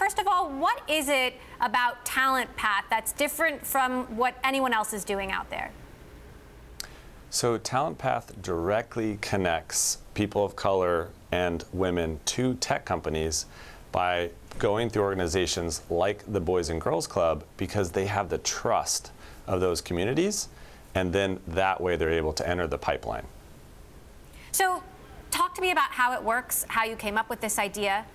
first of all, what is it about Talentpath that's different from what anyone else is doing out there? So Talentpath directly connects people of color and women to tech companies by going through organizations like the Boys and Girls Club, because they have the trust of those communities, and then that way they're able to enter the pipeline. So talk to me about how it works, how you came up with this idea.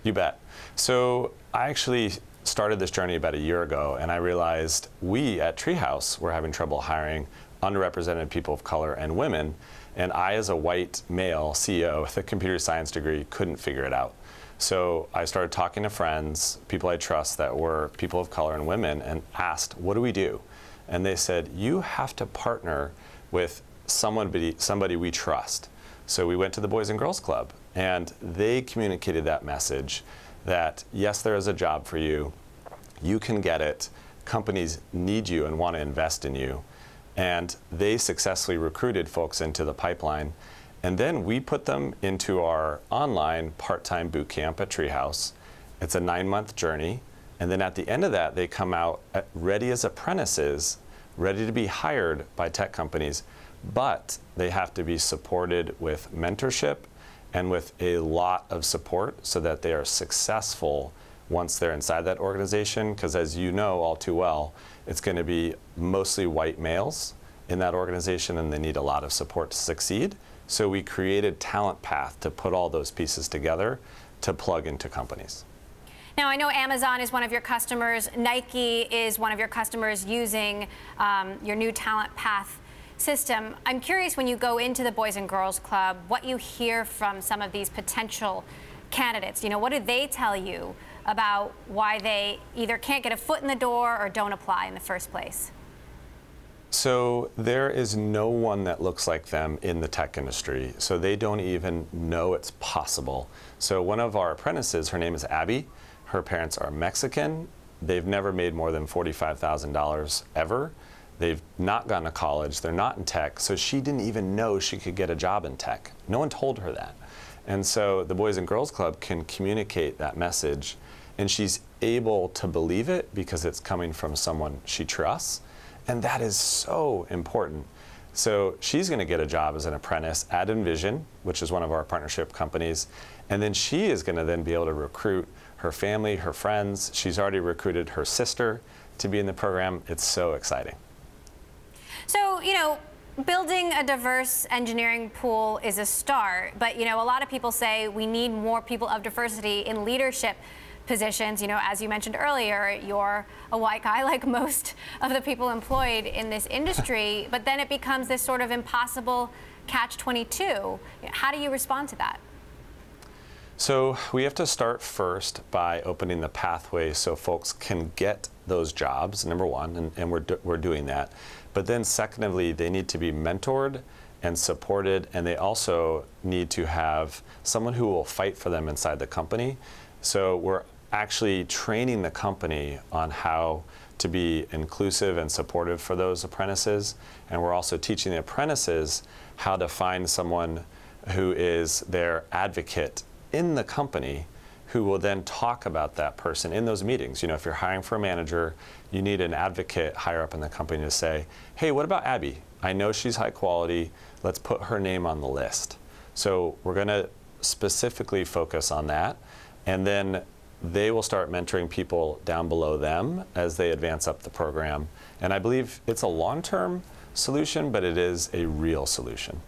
You bet. So I actually started this journey about a year ago, and I realized we at Treehouse were having trouble hiring underrepresented people of color and women, and I, as a white male CEO with a computer science degree, couldn't figure it out. So I started talking to friends, people I trust that were people of color and women, and asked, what do we do? And they said, you have to partner with somebody we trust. So we went to the Boys and Girls Club, and they communicated that message that, yes, there is a job for you, you can get it, companies need you and want to invest in you. And they successfully recruited folks into the pipeline. And then we put them into our online part-time boot camp at Treehouse. It's a 9-month journey. And then at the end of that, they come out ready as apprentices, ready to be hired by tech companies. But they have to be supported with mentorship and with a lot of support so that they are successful once they're inside that organization. Because as you know all too well, it's going to be mostly white males in that organization, and they need a lot of support to succeed. So we created Talentpath to put all those pieces together to plug into companies. Now, I know Amazon is one of your customers. Nike is one of your customers using your new Talentpath system. I'm curious, when you go into the Boys and Girls Club, what you hear from some of these potential candidates. You know, what do they tell you about why they either can't get a foot in the door or don't apply in the first place? So there is no one that looks like them in the tech industry, so they don't even know it's possible. So one of our apprentices, her name is Abby. Her parents are Mexican. They've never made more than $45,000 ever. They've not gone to college. They're not in tech, so she didn't even know she could get a job in tech. No one told her that. And so the Boys and Girls Club can communicate that message, and she's able to believe it because it's coming from someone she trusts. And that is so important. So she's going to get a job as an apprentice at Envision, which is one of our partnership companies. And then she is going to then be able to recruit her family, her friends. She's already recruited her sister to be in the program. It's so exciting. So, you know, building a diverse engineering pool is a start. But, you know, a lot of people say we need more people of diversity in leadership positions. You know, as you mentioned earlier, you're a white guy like most of the people employed in this industry, but then it becomes this sort of impossible catch-22. How do you respond to that? So we have to start first by opening the pathway so folks can get those jobs, number one, and we're doing that. But then secondly, they need to be mentored and supported, and they also need to have someone who will fight for them inside the company. So we're actually training the company on how to be inclusive and supportive for those apprentices. And we're also teaching the apprentices how to find someone who is their advocate in the company, who will then talk about that person in those meetings. You know, if you're hiring for a manager, you need an advocate higher up in the company to say, hey, what about Abby? I know she's high quality. Let's put her name on the list. So we're going to specifically focus on that. And then they will start mentoring people down below them as they advance up the program. And I believe it's a long-term solution, but it is a real solution.